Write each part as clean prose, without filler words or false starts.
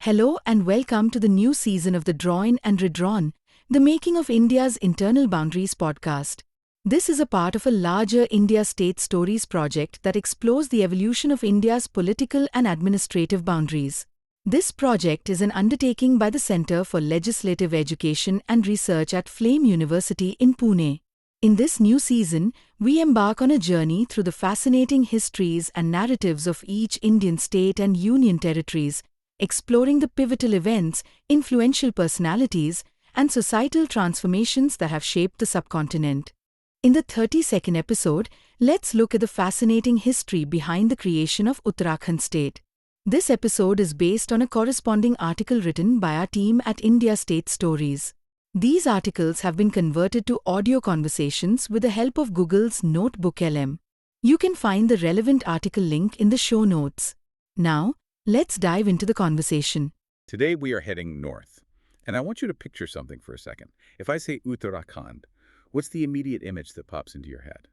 Hello and welcome to the new season of the Drawn and Redrawn, the Making of India's Internal Boundaries podcast. This is a part of a larger India State Stories project that explores the evolution of India's political and administrative boundaries. This project is an undertaking by the Centre for Legislative Education and Research at Flame University in Pune. In this new season, we embark on a journey through the fascinating histories and narratives of each Indian state and union territories, exploring the pivotal events, influential personalities, and societal transformations that have shaped the subcontinent. In the 32nd episode, let's look at the fascinating history behind the creation of Uttarakhand state. This episode is based on a corresponding article written by our team at India State Stories. These articles have been converted to audio conversations with the help of Google's Notebook LM. You can find the relevant article link in the show notes. Now, let's dive into the conversation. Today we are heading north, and I want you to picture something for a second. If I say Uttarakhand, what's the immediate image that pops into your head?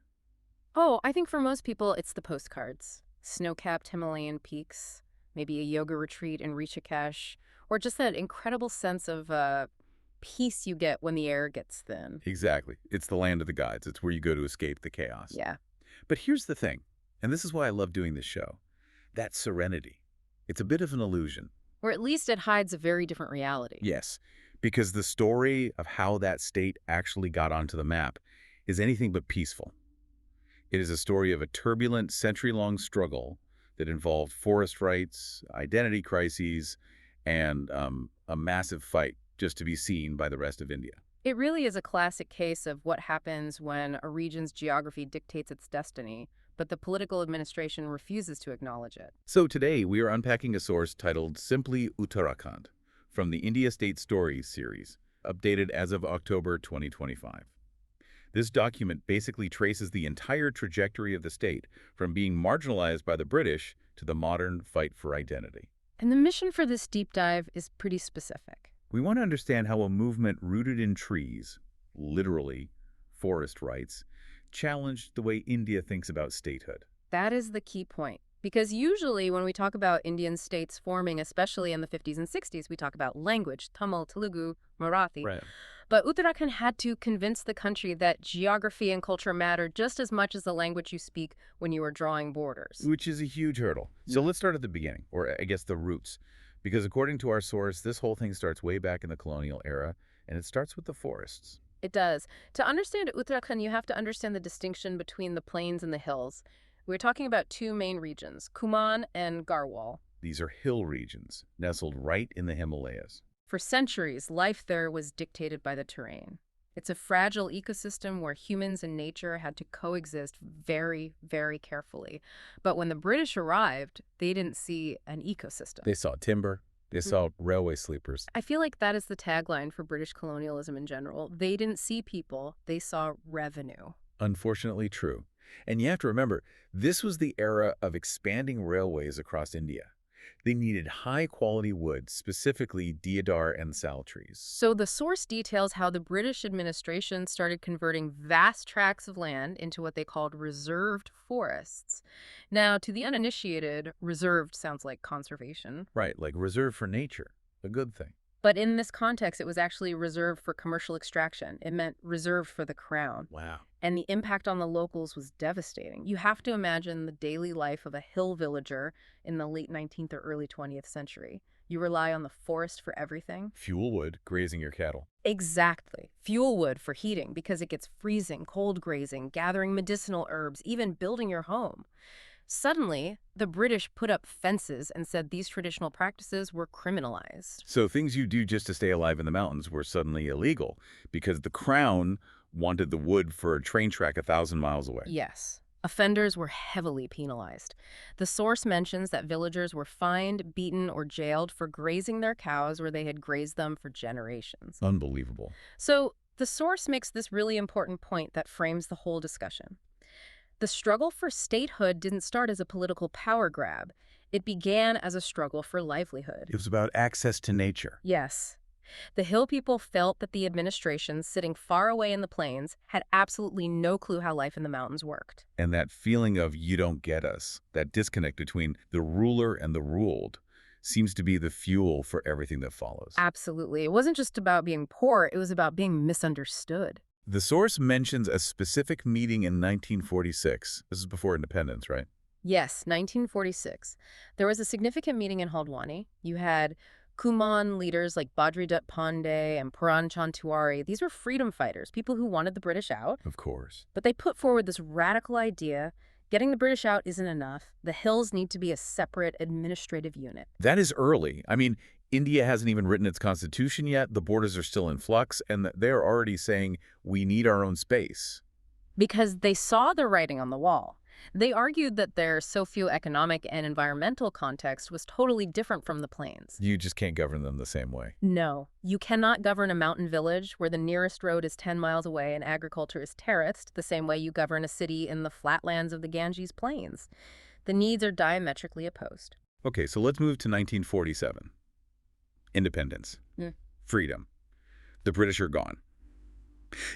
Oh, I think for most people it's the postcards. Snow-capped Himalayan peaks, maybe a yoga retreat in Rishikesh, or just that incredible sense of peace you get when the air gets thin. Exactly. It's the land of the gods. It's where you go to escape the chaos. Yeah. But here's the thing, and this is why I love doing this show. That serenity. It's a bit of an illusion. Or at least it hides a very different reality. Yes, because the story of how that state actually got onto the map is anything but peaceful. It is a story of a turbulent, century-long struggle that involved forest rights, identity crises, and a massive fight just to be seen by the rest of India. It really is a classic case of what happens when a region's geography dictates its destiny, but the political administration refuses to acknowledge it. So today we are unpacking a source titled simply Uttarakhand from the India State Stories series, updated as of October 2025. This document basically traces the entire trajectory of the state from being marginalized by the British to the modern fight for identity. And the mission for this deep dive is pretty specific. We want to understand how a movement rooted in trees, literally forest rights, challenged the way India thinks about statehood. That is the key point. Because usually when we talk about Indian states forming, especially in the 50s and 60s, we talk about language, Tamil, Telugu, Marathi. Right. But Uttarakhand had to convince the country that geography and culture matter just as much as the language you speak when you are drawing borders. Which is a huge hurdle. So let's start at the beginning, or I guess the roots. Because according to our source, this whole thing starts way back in the colonial era, and it starts with the forests. It does. To understand Uttarakhand, you have to understand the distinction between the plains and the hills. We're talking about two main regions, Kumaon and Garhwal. These are hill regions, nestled right in the Himalayas. For centuries, life there was dictated by the terrain. It's a fragile ecosystem where humans and nature had to coexist very, very carefully. But when the British arrived, they didn't see an ecosystem. They saw timber. They saw railway sleepers. I feel like that is the tagline for British colonialism in general. They didn't see people, they saw revenue. Unfortunately true. And you have to remember, this was the era of expanding railways across India. They needed high-quality wood, specifically deodar and sal trees. So the source details how the British administration started converting vast tracts of land into what they called reserved forests. Now, to the uninitiated, reserved sounds like conservation. Right, like reserved for nature, a good thing. But in this context, it was actually reserved for commercial extraction. It meant reserved for the crown. Wow. And the impact on the locals was devastating. You have to imagine the daily life of a hill villager in the late 19th or early 20th century. You rely on the forest for everything. Fuel wood, grazing your cattle. Exactly. Fuel wood for heating because it gets freezing, cold grazing, gathering medicinal herbs, even building your home. Suddenly, the British put up fences and said these traditional practices were criminalized. So things you do just to stay alive in the mountains were suddenly illegal because the crown wanted the wood for a train track 1,000 miles away. Yes. Offenders were heavily penalized. The source mentions that villagers were fined, beaten, or jailed for grazing their cows where they had grazed them for generations. Unbelievable. So the source makes this really important point that frames the whole discussion. The struggle for statehood didn't start as a political power grab. It began as a struggle for livelihood. It was about access to nature. Yes. The Hill people felt that the administration, sitting far away in the plains, had absolutely no clue how life in the mountains worked. And that feeling of you don't get us, that disconnect between the ruler and the ruled, seems to be the fuel for everything that follows. Absolutely. It wasn't just about being poor, it was about being misunderstood. The source mentions a specific meeting in 1946. This is before independence, right? Yes, 1946. There was a significant meeting in Haldwani. You had Kuman leaders like Badri Dutt Pandey and Puran Chand Tiwari. These were freedom fighters, people who wanted the British out. Of course. But they put forward this radical idea: getting the British out isn't enough. The hills need to be a separate administrative unit. That is early. I mean, India hasn't even written its constitution yet. The borders are still in flux, and they're already saying we need our own space. Because they saw the writing on the wall. They argued that their socioeconomic and environmental context was totally different from the plains. You just can't govern them the same way. No, you cannot govern a mountain village where the nearest road is 10 miles away and agriculture is terraced the same way you govern a city in the flatlands of the Ganges Plains. The needs are diametrically opposed. Okay, so let's move to 1947. Independence. Freedom. The British are gone.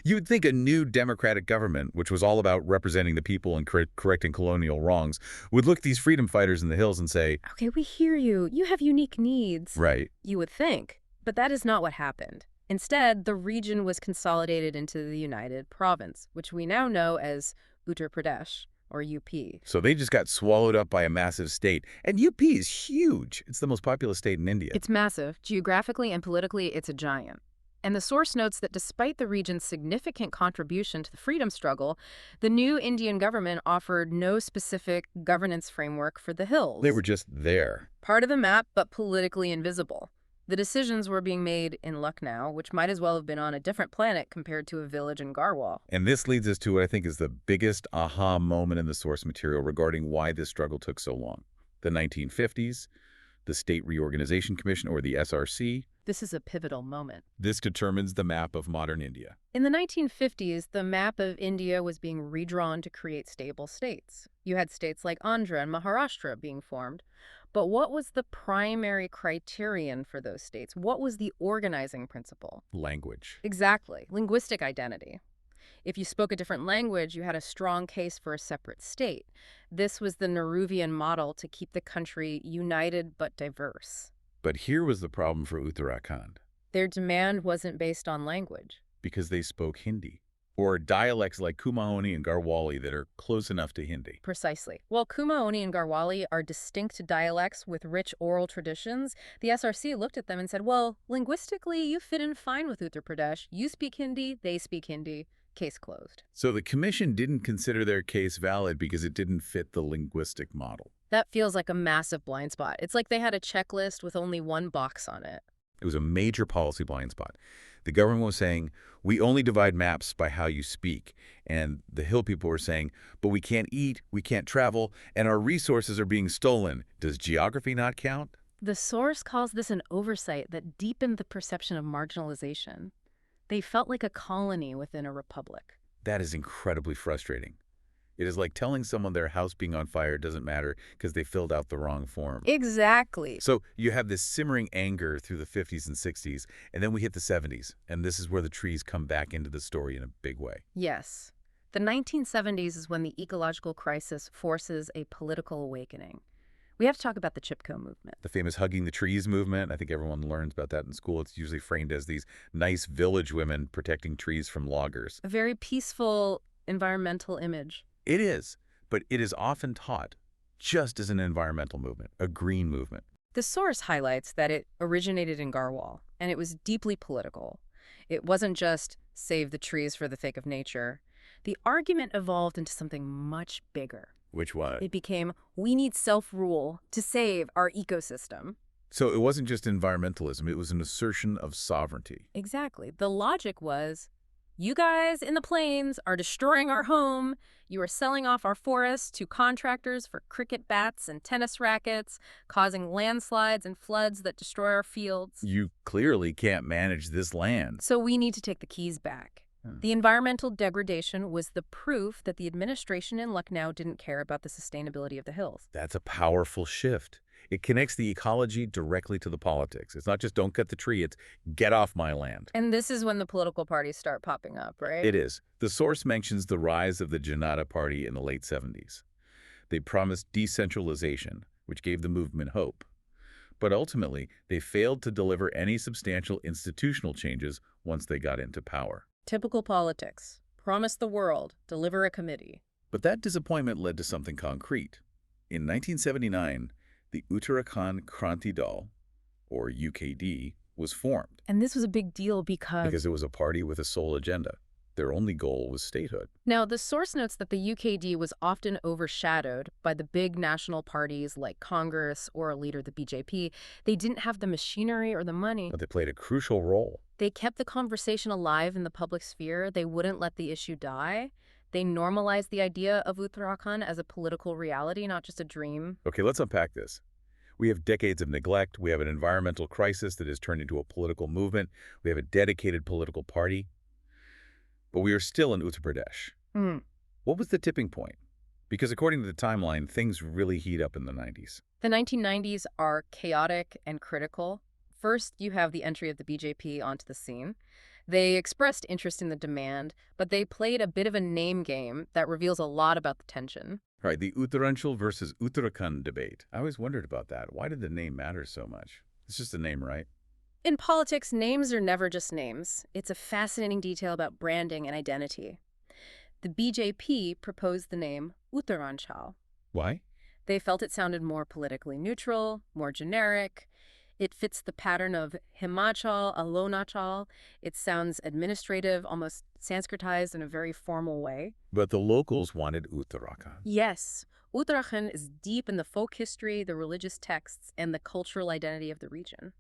You'd think a new democratic government, which was all about representing the people and correcting colonial wrongs, would look these freedom fighters in the hills and say, Okay, we hear you. You have unique needs. right. You would think. But that is not what happened. Instead, the region was consolidated into the United Province, which we now know as Uttar Pradesh, or UP. So they just got swallowed up by a massive state. And UP is huge. It's the most populous state in India. It's massive. Geographically and politically, it's a giant. And the source notes that despite the region's significant contribution to the freedom struggle, the new Indian government offered no specific governance framework for the hills. They were just there. Part of the map, but politically invisible. The decisions were being made in Lucknow, which might as well have been on a different planet compared to a village in Garhwal. And this leads us to what I think is the biggest aha moment in the source material regarding why this struggle took so long. The 1950s, the State Reorganization Commission, or the SRC. This is a pivotal moment. This determines the map of modern India. In the 1950s, the map of India was being redrawn to create stable states. You had states like Andhra and Maharashtra being formed. But what was the primary criterion for those states? What was the organizing principle? Language. Exactly. Linguistic identity. If you spoke a different language, you had a strong case for a separate state. This was the Nehruvian model to keep the country united but diverse. But here was the problem for Uttarakhand. Their demand wasn't based on language. Because they spoke Hindi, or dialects like Kumaoni and Garhwali that are close enough to Hindi. Precisely. While Kumaoni and Garhwali are distinct dialects with rich oral traditions, the SRC looked at them and said, well, linguistically, you fit in fine with Uttar Pradesh. You speak Hindi, they speak Hindi. Case closed. So the commission didn't consider their case valid because it didn't fit the linguistic model. That feels like a massive blind spot. It's like they had a checklist with only one box on it. It was a major policy blind spot. The government was saying, we only divide maps by how you speak. And the Hill people were saying, but we can't eat, we can't travel, and our resources are being stolen. Does geography not count? The source calls this an oversight that deepened the perception of marginalization. They felt like a colony within a republic. That is incredibly frustrating. It is like telling someone their house being on fire doesn't matter because they filled out the wrong form. Exactly. So you have this simmering anger through the 50s and 60s, and then we hit the 70s, and this is where the trees come back into the story in a big way. Yes. The 1970s is when the ecological crisis forces a political awakening. We have to talk about the Chipko movement. The famous hugging the trees movement, I think everyone learns about that in school. It's usually framed as these nice village women protecting trees from loggers. A very peaceful environmental image. It is, but it is often taught just as an environmental movement, a green movement. The source highlights that it originated in Garhwal, and it was deeply political. It wasn't just save the trees for the sake of nature. The argument evolved into something much bigger. Which was? It became, we need self-rule to save our ecosystem. So it wasn't just environmentalism, it was an assertion of sovereignty. Exactly. The logic was, you guys in the plains are destroying our home. You are selling off our forests to contractors for cricket bats and tennis rackets, causing landslides and floods that destroy our fields. You clearly can't manage this land. So we need to take the keys back. The environmental degradation was the proof that the administration in Lucknow didn't care about the sustainability of the hills. That's a powerful shift. It connects the ecology directly to the politics. It's not just don't cut the tree, it's get off my land. And this is when the political parties start popping up, right? It is. The source mentions the rise of the Janata Party in the late 70s. They promised decentralization, which gave the movement hope. But ultimately, they failed to deliver any substantial institutional changes once they got into power. Typical politics. Promise the world, deliver a committee. But that disappointment led to something concrete. In 1979, the Uttarakhand Kranti Dal, or UKD, was formed And this was a big deal because it was a party with a sole agenda. Their only goal was statehood. Now, the source notes that the UKD was often overshadowed by the big national parties like Congress or a leader, the BJP. They didn't have the machinery or the money. But they played a crucial role. They kept the conversation alive in the public sphere. They wouldn't let the issue die. They normalized the idea of Uttarakhand as a political reality, not just a dream. Okay, let's unpack this. We have decades of neglect. We have an environmental crisis that has turned into a political movement. We have a dedicated political party. But we are still in Uttar Pradesh. What was the tipping point? Because according to the timeline, things really heat up in the 90s. The 1990s are chaotic and critical. First, you have the entry of the BJP onto the scene. They expressed interest in the demand, but they played a bit of a name game that reveals a lot about the tension. All right, the Uttaranchal versus Uttarakhand debate. I always wondered about that. Why did the name matter so much? It's just a name, right? In politics, names are never just names. It's a fascinating detail about branding and identity. The BJP proposed the name Uttaranchal. Why? They felt it sounded more politically neutral, more generic. It fits the pattern of Himachal, Arunachal. It sounds administrative, almost Sanskritized in a very formal way. But the locals wanted Uttarakhand. Yes, Uttarakhand is deep in the folk history, the religious texts, and the cultural identity of the region.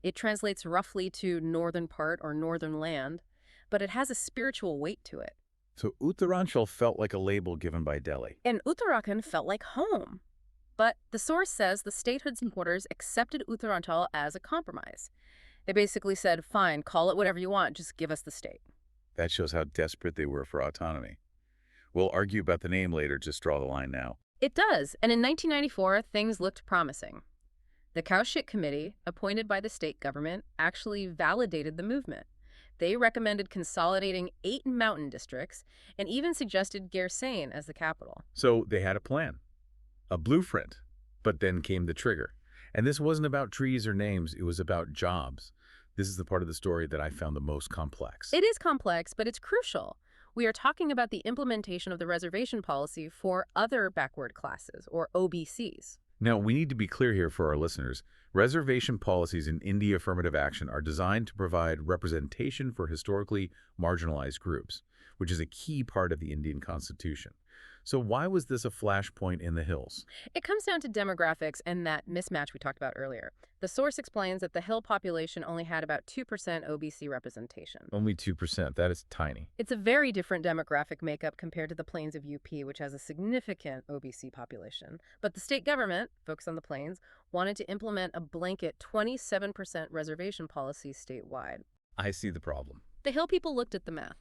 It translates roughly to northern part or northern land, but it has a spiritual weight to it. So Uttaranchal felt like a label given by Delhi. And Uttarakhand felt like home. But the source says the statehood supporters accepted Uttaranchal as a compromise. They basically said, fine, call it whatever you want, just give us the state. That shows how desperate they were for autonomy. We'll argue about the name later, just draw the line now. It does, and in 1994, things looked promising. The Kaushik Committee, appointed by the state government, actually validated the movement. They recommended consolidating 8 mountain districts and even suggested Gairsain as the capital. So they had a plan, a blueprint, but then came the trigger. And this wasn't about trees or names, it was about jobs. This is the part of the story that I found the most complex. It is complex, but it's crucial. We are talking about the implementation of the reservation policy for other backward classes, or OBCs. Now, we need to be clear here for our listeners. Reservation policies in India affirmative action are designed to provide representation for historically marginalized groups, which is a key part of the Indian Constitution. So why was this a flashpoint in the hills? It comes down to demographics and that mismatch we talked about earlier. The source explains that the hill population only had about 2% OBC representation. Only 2%. That is tiny. It's a very different demographic makeup compared to the plains of UP, which has a significant OBC population. But the state government, focused on the plains, wanted to implement a blanket 27% reservation policy statewide. I see the problem. The Hill people looked at the math.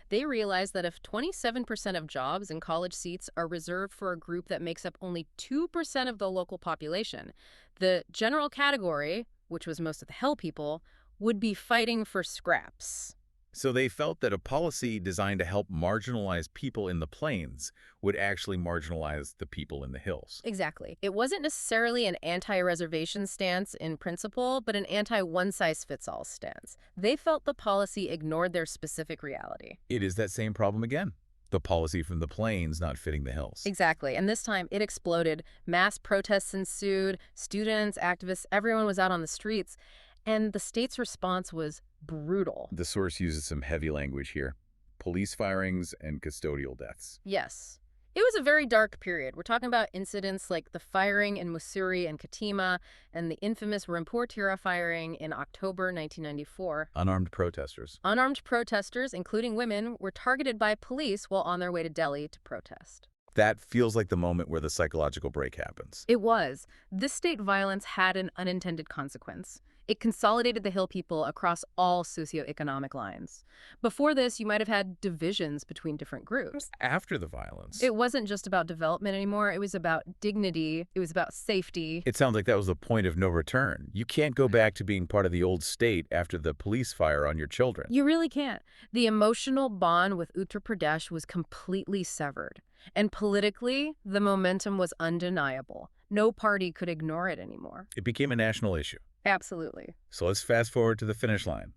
They realized that if 27% of jobs and college seats are reserved for a group that makes up only 2% of the local population, the general category, which was most of the Hill people, would be fighting for scraps. So they felt that a policy designed to help marginalize people in the plains would actually marginalize the people in the hills. Exactly. It wasn't necessarily an anti-reservation stance in principle, but an anti-one-size-fits-all stance. They felt the policy ignored their specific reality. It is that same problem again. The policy from the plains not fitting the hills. Exactly. And this time it exploded. Mass protests ensued. Students, activists, everyone was out on the streets. And the state's response was brutal. The source uses some heavy language here. Police firings and custodial deaths. Yes. It was a very dark period. We're talking about incidents like the firing in Mussoorie and Katima and the infamous Rampur-Tira firing in October 1994. Unarmed protesters. Unarmed protesters, including women, were targeted by police while on their way to Delhi to protest. That feels like the moment where the psychological break happens. It was. This state violence had an unintended consequence. It consolidated the Hill people across all socioeconomic lines. Before this, you might have had divisions between different groups. After the violence. It wasn't just about development anymore. It was about dignity. It was about safety. It sounds like that was the point of no return. You can't go back to being part of the old state after the police fire on your children. You really can't. The emotional bond with Uttar Pradesh was completely severed. And politically, the momentum was undeniable. No party could ignore it anymore. It became a national issue. Absolutely. So let's fast forward to the finish line.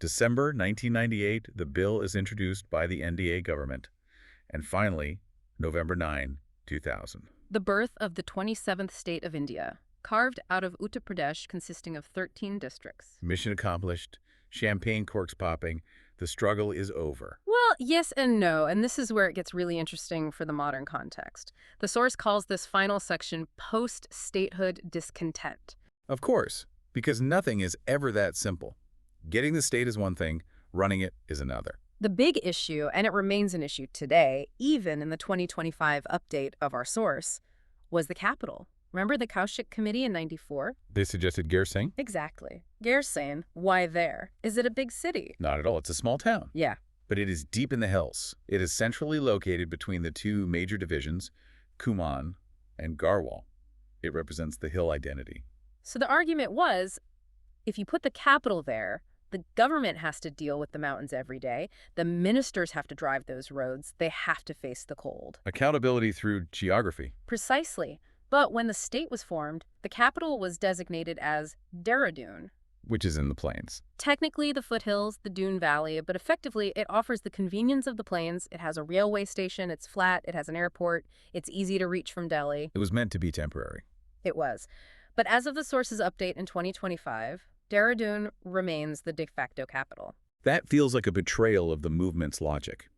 December 1998, the bill is introduced by the NDA government. And finally, November 9, 2000. The birth of the 27th state of India, carved out of Uttar Pradesh, consisting of 13 districts. Mission accomplished, champagne corks popping, the struggle is over. Well, yes and no, and this is where it gets really interesting for the modern context. The source calls this final section post-statehood discontent. Of course, because nothing is ever that simple. Getting the state is one thing, running it is another. The big issue, and it remains an issue today, even in the 2025 update of our source, was the capital. Remember the Kaushik Committee in '94? They suggested Gir Singh? Exactly. Gair's saying, why there? Is it a big city? Not at all. It's a small town. Yeah. But it is deep in the hills. It is centrally located between the two major divisions, Kumaon and Garhwal. It represents the hill identity. So the argument was, if you put the capital there, the government has to deal with the mountains every day. The ministers have to drive those roads. They have to face the cold. Accountability through geography. Precisely. But when the state was formed, the capital was designated as Dehradun. Which is in the plains. Technically the foothills, the Dune Valley, but effectively it offers the convenience of the plains. It has a railway station, it's flat, it has an airport, it's easy to reach from Delhi. It was meant to be temporary. It was. But as of the source's update in 2025, Dehradun remains the de facto capital. That feels like a betrayal of the movement's logic.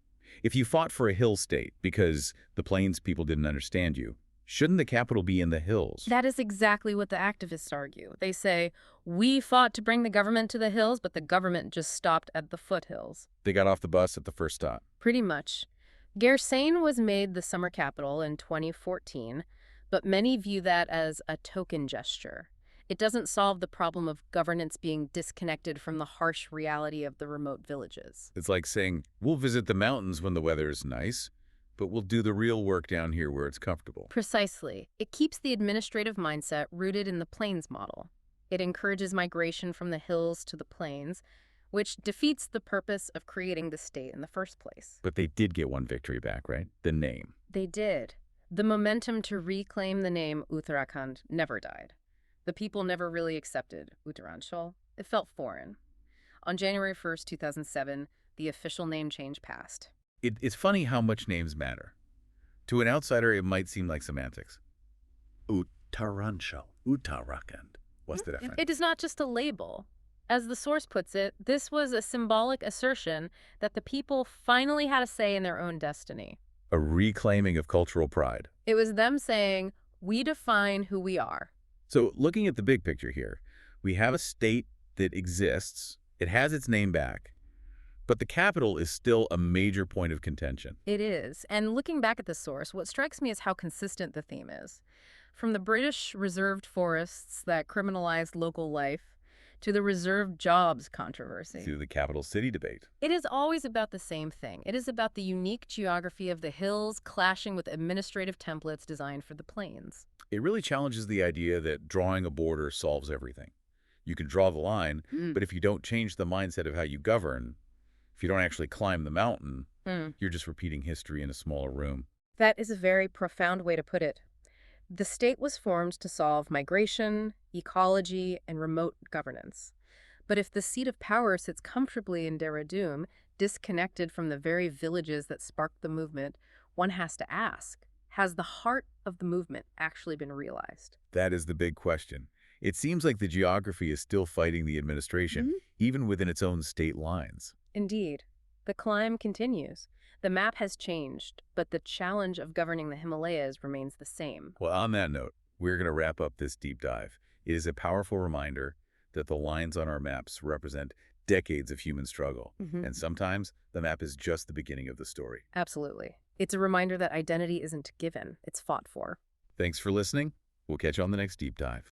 If you fought for a hill state because the plains people didn't understand you, shouldn't the capital be in the hills? That is exactly what the activists argue. They say, we fought to bring the government to the hills, but the government just stopped at the foothills. They got off the bus at the first stop. Pretty much. Gairsain was made the summer capital in 2014, but many view that as a token gesture. It doesn't solve the problem of governance being disconnected from the harsh reality of the remote villages. It's like saying, we'll visit the mountains when the weather is nice, but we'll do the real work down here where it's comfortable. Precisely. It keeps the administrative mindset rooted in the plains model. It encourages migration from the hills to the plains, which defeats the purpose of creating the state in the first place. But they did get one victory back, right? The name. They did. The momentum to reclaim the name Uttarakhand never died. The people never really accepted Uttaranchal. It felt foreign. On January 1st, 2007, the official name change passed. It's funny how much names matter. To an outsider, it might seem like semantics. Uttaranchal, Uttarakhand. What's the difference? It is not just a label. As the source puts it, this was a symbolic assertion that the people finally had a say in their own destiny. A reclaiming of cultural pride. It was them saying, we define who we are. So looking at the big picture here, we have a state that exists. It has its name back. But the capital is still a major point of contention. It is. And looking back at the source, what strikes me is how consistent the theme is. From the British reserved forests that criminalized local life to the reserved jobs controversy. To the capital city debate. It is always about the same thing. It is about the unique geography of the hills clashing with administrative templates designed for the plains. It really challenges the idea that drawing a border solves everything. You can draw the line, but if you don't change the mindset of how you govern, if you don't actually climb the mountain, you're just repeating history in a smaller room. That is a very profound way to put it. The state was formed to solve migration, ecology, and remote governance. But if the seat of power sits comfortably in Dehradun, disconnected from the very villages that sparked the movement, one has to ask, has the heart of the movement actually been realized? That is the big question. It seems like the geography is still fighting the administration, even within its own state lines. Indeed. The climb continues. The map has changed, but the challenge of governing the Himalayas remains the same. Well, on that note, we're going to wrap up this deep dive. It is a powerful reminder that the lines on our maps represent decades of human struggle. And sometimes the map is just the beginning of the story. Absolutely. It's a reminder that identity isn't given, it's fought for. Thanks for listening. We'll catch you on the next deep dive.